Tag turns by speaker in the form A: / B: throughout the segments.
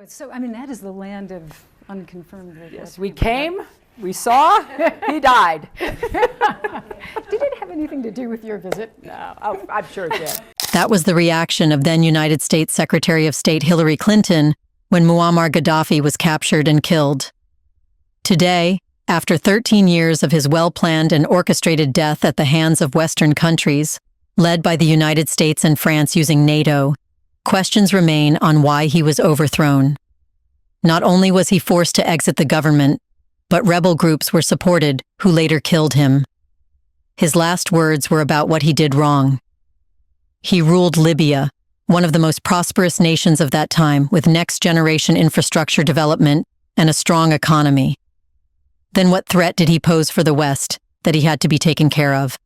A: So, I mean, that is the land of unconfirmed.
B: Yes, we came, we saw, he died.
A: Did it have anything to do with your visit?
B: No, I'm sure it did.
C: That was the reaction of then United States Secretary of State Hillary Clinton when Muammar Gaddafi was captured and killed. Today, after 13 years of his well-planned and orchestrated death at the hands of Western countries, led by the United States and France using NATO, questions remain on why he was overthrown. Not only was he forced to exit the government, but rebel groups were supported who later killed him. His last words were about what he did wrong. He ruled Libya, one of the most prosperous nations of that time, with next-generation infrastructure development and a strong economy. Then what threat did he pose for the West that he had to be taken care of?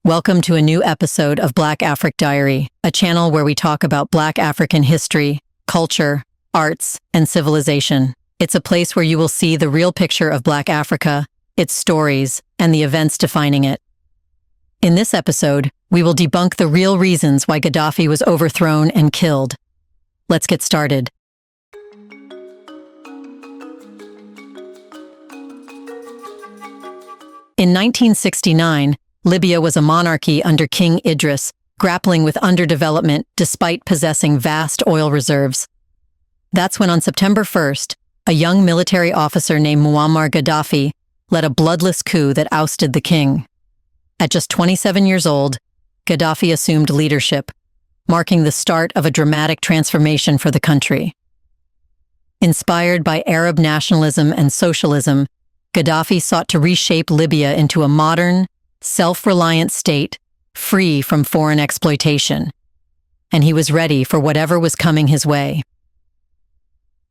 C: Welcome to a new episode of Black Afric Diary, a channel where we talk about Black African history, culture, arts, and civilization. It's a place where you will see the real picture of Black Africa, its stories, and the events defining it. In this episode, we will debunk the real reasons why Gaddafi was overthrown and killed. Let's get started. In 1969, Libya was a monarchy under King Idris, grappling with underdevelopment despite possessing vast oil reserves. That's when on September 1st, a young military officer named Muammar Gaddafi led a bloodless coup that ousted the king. At just 27 years old, Gaddafi assumed leadership, marking the start of a dramatic transformation for the country. Inspired by Arab nationalism and socialism, Gaddafi sought to reshape Libya into a modern, self-reliant state, free from foreign exploitation. And he was ready for whatever was coming his way.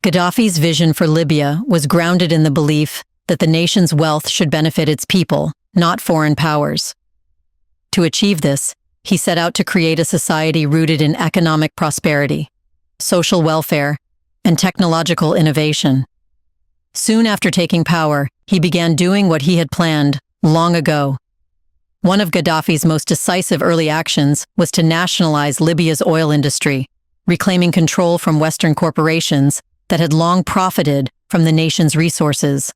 C: Gaddafi's vision for Libya was grounded in the belief that the nation's wealth should benefit its people, not foreign powers. To achieve this, he set out to create a society rooted in economic prosperity, social welfare, and technological innovation. Soon after taking power, he began doing what he had planned long ago. One of Gaddafi's most decisive early actions was to nationalize Libya's oil industry, reclaiming control from Western corporations that had long profited from the nation's resources.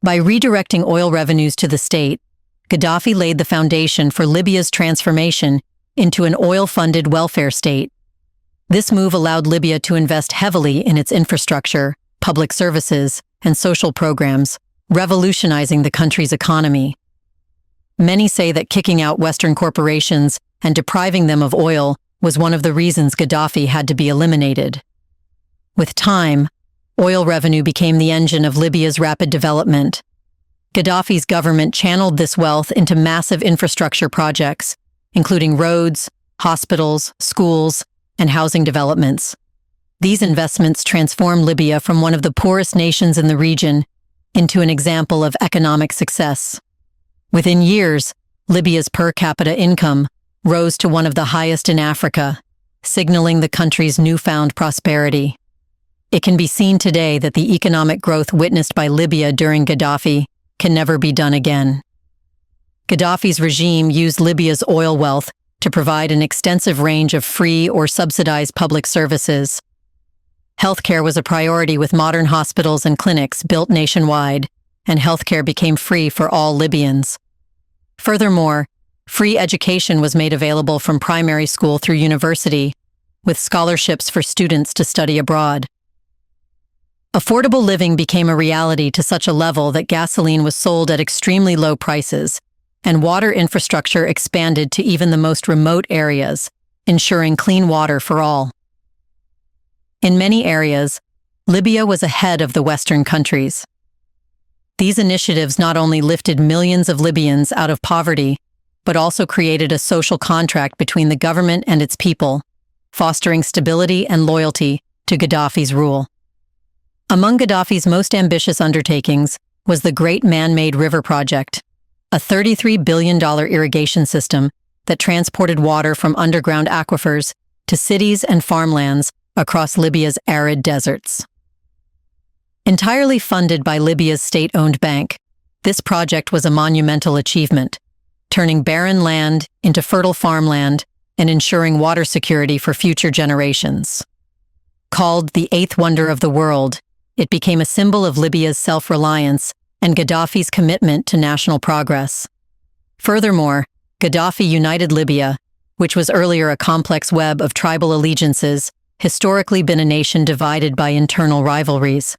C: By redirecting oil revenues to the state, Gaddafi laid the foundation for Libya's transformation into an oil-funded welfare state. This move allowed Libya to invest heavily in its infrastructure, public services, and social programs, revolutionizing the country's economy. Many say that kicking out Western corporations and depriving them of oil was one of the reasons Gaddafi had to be eliminated. With time, oil revenue became the engine of Libya's rapid development. Gaddafi's government channeled this wealth into massive infrastructure projects, including roads, hospitals, schools, and housing developments. These investments transformed Libya from one of the poorest nations in the region into an example of economic success. Within years, Libya's per capita income rose to one of the highest in Africa, signaling the country's newfound prosperity. It can be seen today that the economic growth witnessed by Libya during Gaddafi can never be done again. Gaddafi's regime used Libya's oil wealth to provide an extensive range of free or subsidized public services. Healthcare was a priority with modern hospitals and clinics built nationwide, and healthcare became free for all Libyans. Furthermore, free education was made available from primary school through university, with scholarships for students to study abroad. Affordable living became a reality to such a level that gasoline was sold at extremely low prices, and water infrastructure expanded to even the most remote areas, ensuring clean water for all. In many areas, Libya was ahead of the Western countries. These initiatives not only lifted millions of Libyans out of poverty, but also created a social contract between the government and its people, fostering stability and loyalty to Gaddafi's rule. Among Gaddafi's most ambitious undertakings was the Great Man-Made River Project, a $33 billion irrigation system that transported water from underground aquifers to cities and farmlands across Libya's arid deserts. Entirely funded by Libya's state-owned bank, this project was a monumental achievement, turning barren land into fertile farmland and ensuring water security for future generations. Called the eighth wonder of the world, it became a symbol of Libya's self-reliance and Gaddafi's commitment to national progress. Furthermore, Gaddafi united Libya, which was earlier a complex web of tribal allegiances, historically been a nation divided by internal rivalries.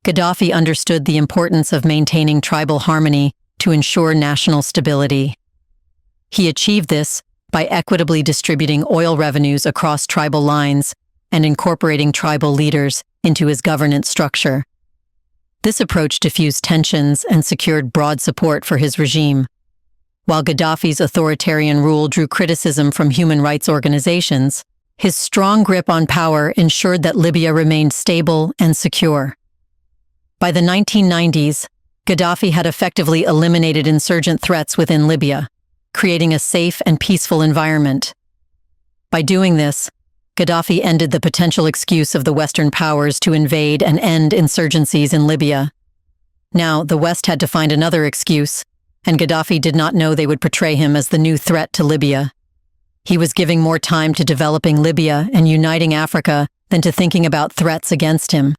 C: Gaddafi understood the importance of maintaining tribal harmony to ensure national stability. He achieved this by equitably distributing oil revenues across tribal lines and incorporating tribal leaders into his governance structure. This approach diffused tensions and secured broad support for his regime. While Gaddafi's authoritarian rule drew criticism from human rights organizations, his strong grip on power ensured that Libya remained stable and secure. By the 1990s, Gaddafi had effectively eliminated insurgent threats within Libya, creating a safe and peaceful environment. By doing this, Gaddafi ended the potential excuse of the Western powers to invade and end insurgencies in Libya. Now, the West had to find another excuse, and Gaddafi did not know they would portray him as the new threat to Libya. He was giving more time to developing Libya and uniting Africa than to thinking about threats against him.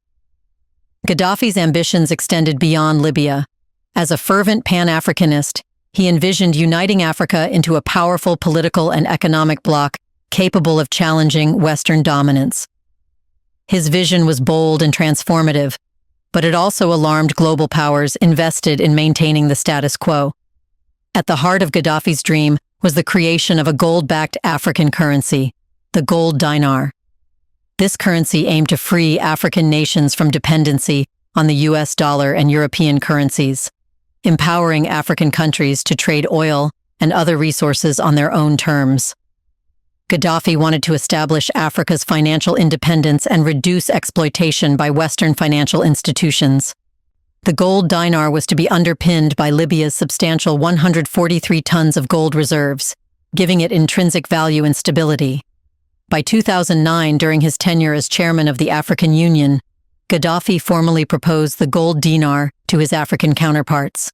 C: Gaddafi's ambitions extended beyond Libya. As a fervent Pan-Africanist, he envisioned uniting Africa into a powerful political and economic bloc capable of challenging Western dominance. His vision was bold and transformative, but it also alarmed global powers invested in maintaining the status quo. At the heart of Gaddafi's dream was the creation of a gold-backed African currency, the gold dinar. This currency aimed to free African nations from dependency on the US dollar and European currencies, empowering African countries to trade oil and other resources on their own terms. Gaddafi wanted to establish Africa's financial independence and reduce exploitation by Western financial institutions. The gold dinar was to be underpinned by Libya's substantial 143 tons of gold reserves, giving it intrinsic value and stability. By 2009, during his tenure as chairman of the African Union, Gaddafi formally proposed the gold dinar to his African counterparts.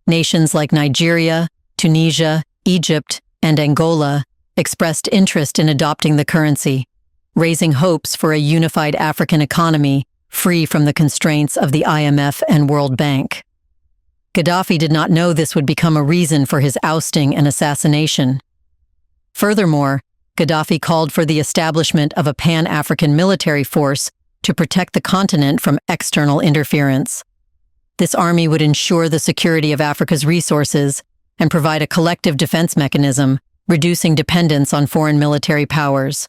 C: Nations like Nigeria, Tunisia, Egypt, and Angola expressed interest in adopting the currency, raising hopes for a unified African economy free from the constraints of the IMF and World Bank. Gaddafi did not know this would become a reason for his ousting and assassination. Furthermore, Gaddafi called for the establishment of a Pan-African military force to protect the continent from external interference. This army would ensure the security of Africa's resources and provide a collective defense mechanism, reducing dependence on foreign military powers.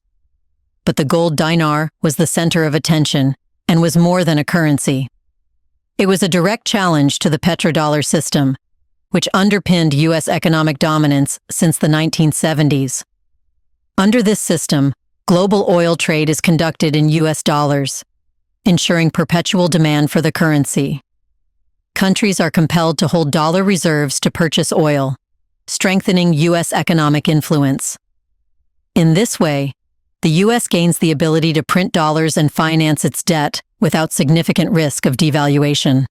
C: But the gold dinar was the center of attention and was more than a currency. It was a direct challenge to the petrodollar system, which underpinned U.S. economic dominance since the 1970s. Under this system, global oil trade is conducted in U.S. dollars, ensuring perpetual demand for the currency. Countries are compelled to hold dollar reserves to purchase oil, strengthening U.S. economic influence. In this way, the U.S. gains the ability to print dollars and finance its debt without significant risk of devaluation.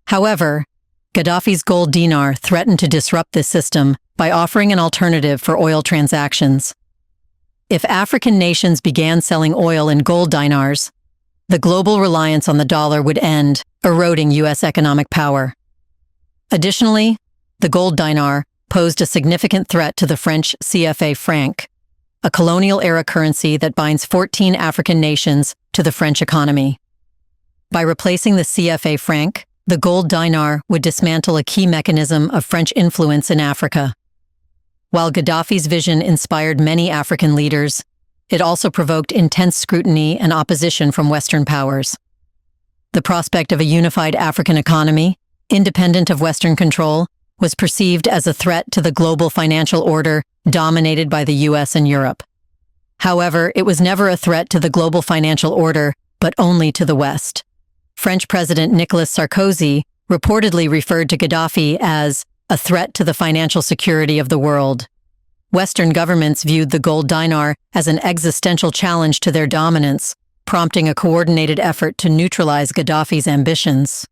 C: However, Gaddafi's gold dinar threatened to disrupt this system by offering an alternative for oil transactions. If African nations began selling oil in gold dinars, the global reliance on the dollar would end, eroding U.S. economic power. Additionally, the gold dinar posed a significant threat to the French CFA franc, a colonial-era currency that binds 14 African nations to the French economy. By replacing the CFA franc, the gold dinar would dismantle a key mechanism of French influence in Africa. While Gaddafi's vision inspired many African leaders, it also provoked intense scrutiny and opposition from Western powers. The prospect of a unified African economy, independent of Western control, was perceived as a threat to the global financial order dominated by the US and Europe. However, it was never a threat to the global financial order, but only to the West. French President Nicolas Sarkozy reportedly referred to Gaddafi as a threat to the financial security of the world. Western governments viewed the gold dinar as an existential challenge to their dominance, prompting a coordinated effort to neutralize Gaddafi's ambitions.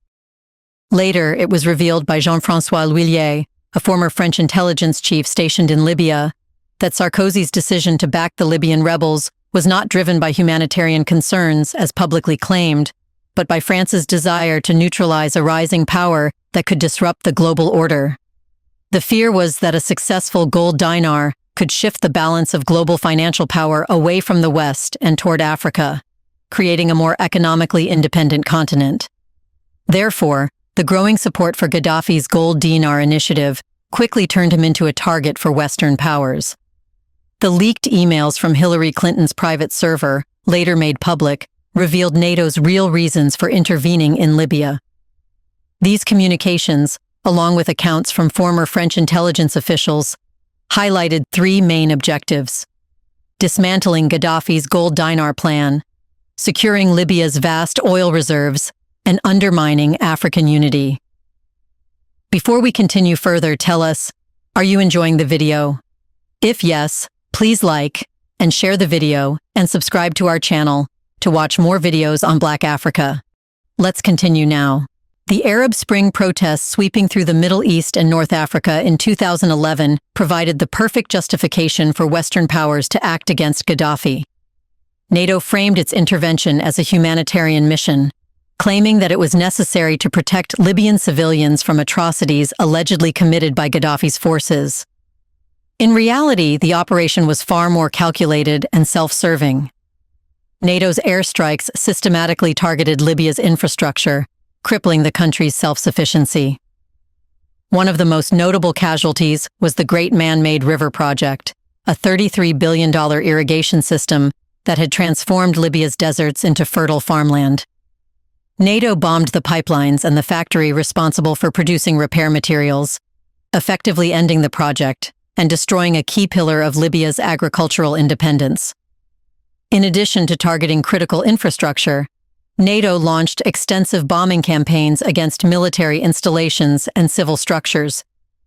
C: Later, it was revealed by Jean-François L'Huillier, a former French intelligence chief stationed in Libya, that Sarkozy's decision to back the Libyan rebels was not driven by humanitarian concerns, as publicly claimed, but by France's desire to neutralize a rising power that could disrupt the global order. The fear was that a successful gold dinar could shift the balance of global financial power away from the West and toward Africa, creating a more economically independent continent. Therefore, the growing support for Gaddafi's gold dinar initiative quickly turned him into a target for Western powers. The leaked emails from Hillary Clinton's private server, later made public, revealed NATO's real reasons for intervening in Libya. These communications, along with accounts from former French intelligence officials, highlighted three main objectives: dismantling Gaddafi's gold dinar plan, securing Libya's vast oil reserves, and undermining African unity. Before we continue further, tell us, are you enjoying the video? If yes, please like and share the video and subscribe to our channel to watch more videos on Black Africa. Let's continue now. The Arab Spring protests sweeping through the Middle East and North Africa in 2011 provided the perfect justification for Western powers to act against Gaddafi. NATO framed its intervention as a humanitarian mission, claiming that it was necessary to protect Libyan civilians from atrocities allegedly committed by Gaddafi's forces. In reality, the operation was far more calculated and self-serving. NATO's airstrikes systematically targeted Libya's infrastructure, crippling the country's self-sufficiency. One of the most notable casualties was the Great Man-Made River Project, a $33 billion irrigation system that had transformed Libya's deserts into fertile farmland. NATO bombed the pipelines and the factory responsible for producing repair materials, effectively ending the project and destroying a key pillar of Libya's agricultural independence. In addition to targeting critical infrastructure, NATO launched extensive bombing campaigns against military installations and civil structures,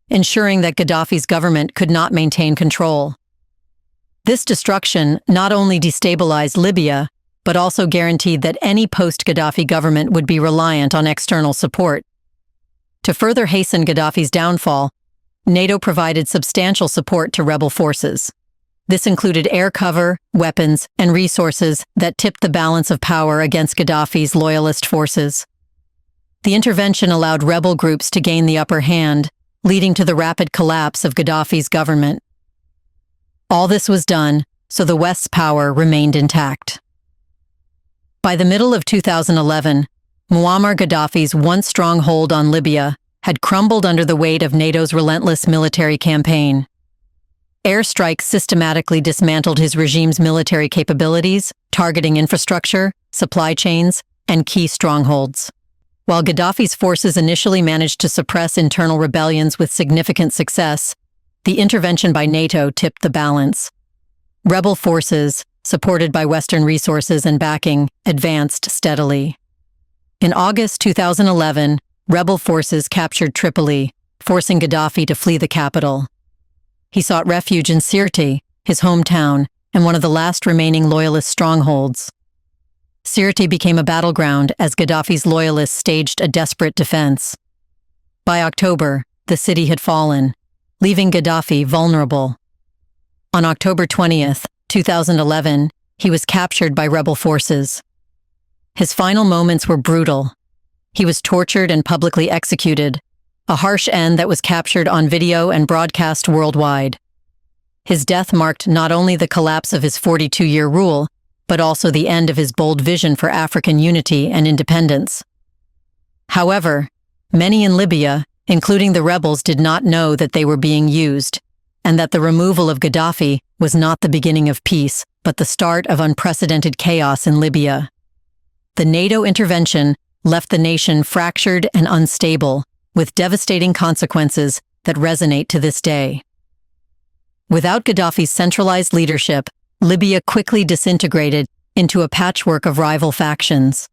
C: ensuring that Gaddafi's government could not maintain control. This destruction not only destabilized Libya, but also guaranteed that any post-Gaddafi government would be reliant on external support. To further hasten Gaddafi's downfall, NATO provided substantial support to rebel forces. This included air cover, weapons, and resources that tipped the balance of power against Gaddafi's loyalist forces. The intervention allowed rebel groups to gain the upper hand, leading to the rapid collapse of Gaddafi's government. All this was done so the West's power remained intact. By the middle of 2011, Muammar Gaddafi's once strong hold on Libya had crumbled under the weight of NATO's relentless military campaign. Airstrikes systematically dismantled his regime's military capabilities, targeting infrastructure, supply chains, and key strongholds. While Gaddafi's forces initially managed to suppress internal rebellions with significant success, the intervention by NATO tipped the balance. Rebel forces, supported by Western resources and backing, advanced steadily. In August 2011, rebel forces captured Tripoli, forcing Gaddafi to flee the capital. He sought refuge in Sirte, his hometown, and one of the last remaining loyalist strongholds. Sirte became a battleground as Gaddafi's loyalists staged a desperate defense. By October, the city had fallen, leaving Gaddafi vulnerable. On October 20th, 2011, he was captured by rebel forces. His final moments were brutal. He was tortured and publicly executed, a harsh end that was captured on video and broadcast worldwide. His death marked not only the collapse of his 42-year rule, but also the end of his bold vision for African unity and independence. However, many in Libya, including the rebels, did not know that they were being used, and that the removal of Gaddafi was not the beginning of peace, but the start of unprecedented chaos in Libya. The NATO intervention left the nation fractured and unstable, with devastating consequences that resonate to this day. Without Gaddafi's centralized leadership, Libya quickly disintegrated into a patchwork of rival factions.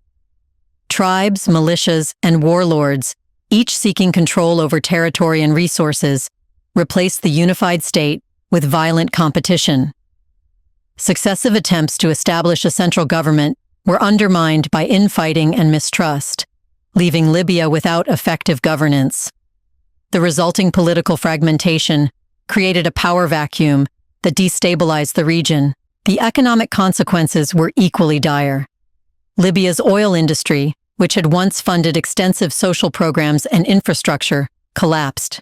C: Tribes, militias, and warlords, each seeking control over territory and resources, replaced the unified state with violent competition. Successive attempts to establish a central government were undermined by infighting and mistrust, leaving Libya without effective governance. The resulting political fragmentation created a power vacuum that destabilized the region, the economic consequences were equally dire. Libya's oil industry, which had once funded extensive social programs and infrastructure, collapsed.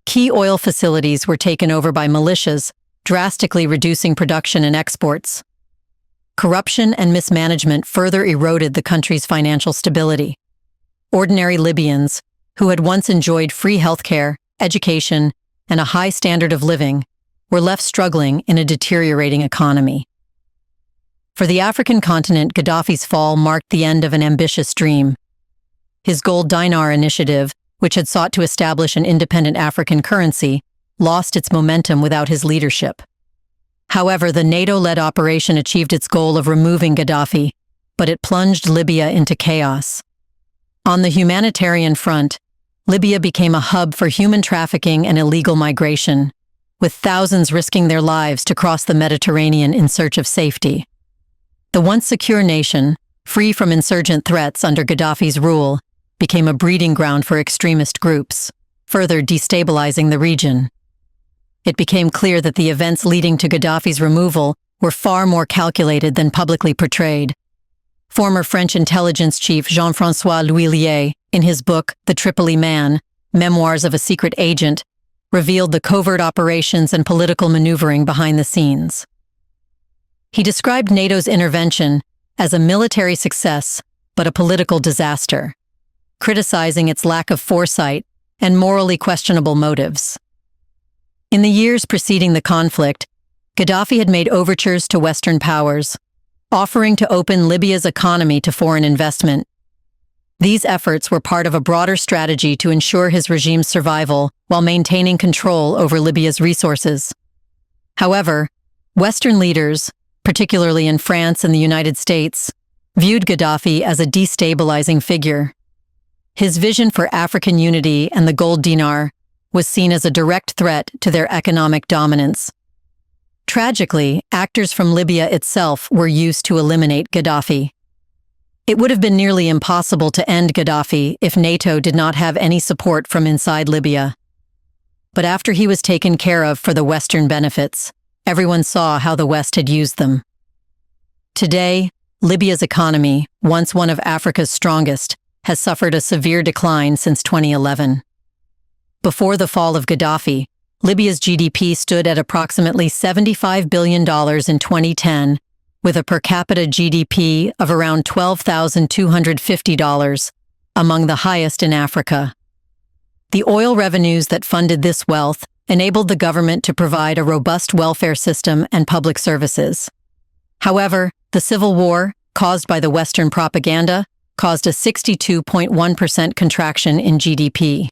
C: Key oil facilities were taken over by militias, drastically reducing production and exports. Corruption and mismanagement further eroded the country's financial stability. Ordinary Libyans, who had once enjoyed free healthcare, education, and a high standard of living, were left struggling in a deteriorating economy. For the African continent, Gaddafi's fall marked the end of an ambitious dream. His gold dinar initiative, which had sought to establish an independent African currency, lost its momentum without his leadership. However, the NATO-led operation achieved its goal of removing Gaddafi, but it plunged Libya into chaos. On the humanitarian front, Libya became a hub for human trafficking and illegal migration, with thousands risking their lives to cross the Mediterranean in search of safety. The once secure nation, free from insurgent threats under Gaddafi's rule, became a breeding ground for extremist groups, further destabilizing the region. It became clear that the events leading to Gaddafi's removal were far more calculated than publicly portrayed. Former French intelligence chief Jean-François L'Huillier, in his book The Tripoli Man, Memoirs of a Secret Agent, revealed the covert operations and political maneuvering behind the scenes. He described NATO's intervention as a military success but a political disaster, criticizing its lack of foresight and morally questionable motives. In the years preceding the conflict, Gaddafi had made overtures to Western powers, offering to open Libya's economy to foreign investment. These efforts were part of a broader strategy to ensure his regime's survival while maintaining control over Libya's resources. However, Western leaders, particularly in France and the United States, viewed Gaddafi as a destabilizing figure. His vision for African unity and the gold dinar was seen as a direct threat to their economic dominance. Tragically, actors from Libya itself were used to eliminate Gaddafi. It would have been nearly impossible to end Gaddafi if NATO did not have any support from inside Libya. But after he was taken care of for the Western benefits, everyone saw how the West had used them. Today, Libya's economy, once one of Africa's strongest, has suffered a severe decline since 2011. Before the fall of Gaddafi, Libya's GDP stood at approximately $75 billion in 2010, with a per capita GDP of around $12,250, among the highest in Africa. The oil revenues that funded this wealth enabled the government to provide a robust welfare system and public services. However, the civil war, caused by the Western propaganda, caused a 62.1% contraction in GDP.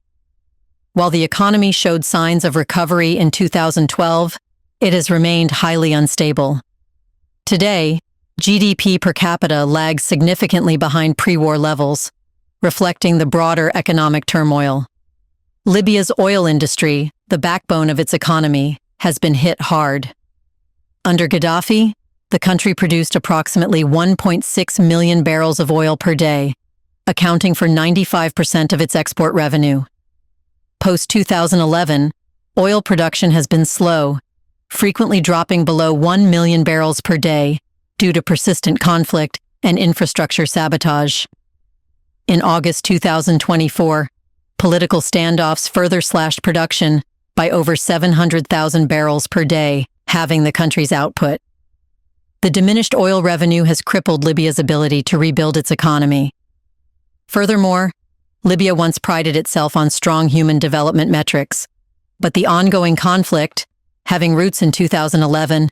C: While the economy showed signs of recovery in 2012, it has remained highly unstable. Today, GDP per capita lags significantly behind pre-war levels, reflecting the broader economic turmoil. Libya's oil industry, the backbone of its economy, has been hit hard. Under Gaddafi, the country produced approximately 1.6 million barrels of oil per day, accounting for 95% of its export revenue. Post-2011, oil production has been slow, frequently dropping below 1 million barrels per day due to persistent conflict and infrastructure sabotage. In August 2024, political standoffs further slashed production by over 700,000 barrels per day, halving the country's output. The diminished oil revenue has crippled Libya's ability to rebuild its economy. Furthermore, Libya once prided itself on strong human development metrics, but the ongoing conflict, having roots in 2011,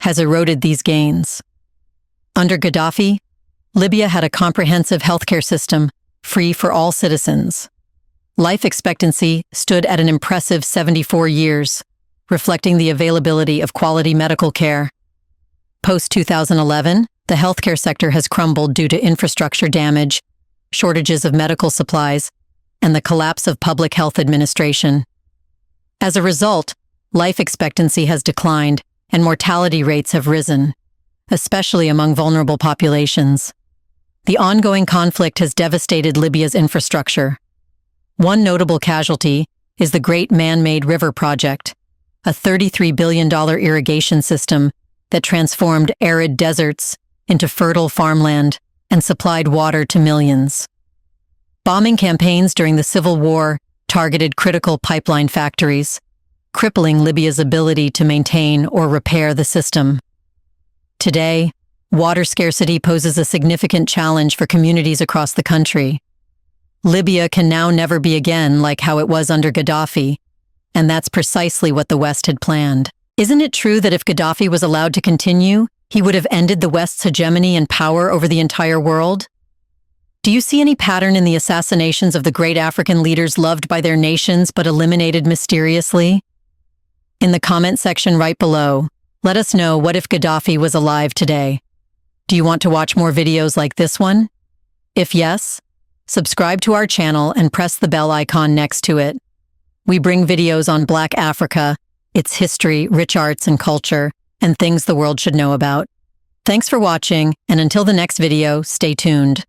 C: has eroded these gains. Under Gaddafi, Libya had a comprehensive healthcare system, free for all citizens. Life expectancy stood at an impressive 74 years, reflecting the availability of quality medical care. Post-2011, the healthcare sector has crumbled due to infrastructure damage, shortages of medical supplies, and the collapse of public health administration. As a result, life expectancy has declined and mortality rates have risen, especially among vulnerable populations. The ongoing conflict has devastated Libya's infrastructure. One notable casualty is the Great Man-Made River Project, a $33 billion irrigation system that transformed arid deserts into fertile farmland and supplied water to millions. Bombing campaigns during the Civil War targeted critical pipeline factories, crippling Libya's ability to maintain or repair the system. Today, water scarcity poses a significant challenge for communities across the country. Libya can now never be again like how it was under Gaddafi, and that's precisely what the West had planned. Isn't it true that if Gaddafi was allowed to continue, he would have ended the West's hegemony and power over the entire world? Do you see any pattern in the assassinations of the great African leaders loved by their nations but eliminated mysteriously? In the comment section right below, let us know what if Gaddafi was alive today. Do you want to watch more videos like this one? If yes, subscribe to our channel and press the bell icon next to it. We bring videos on Black Africa, its history, rich arts and culture, and things the world should know about. Thanks for watching, and until the next video, stay tuned.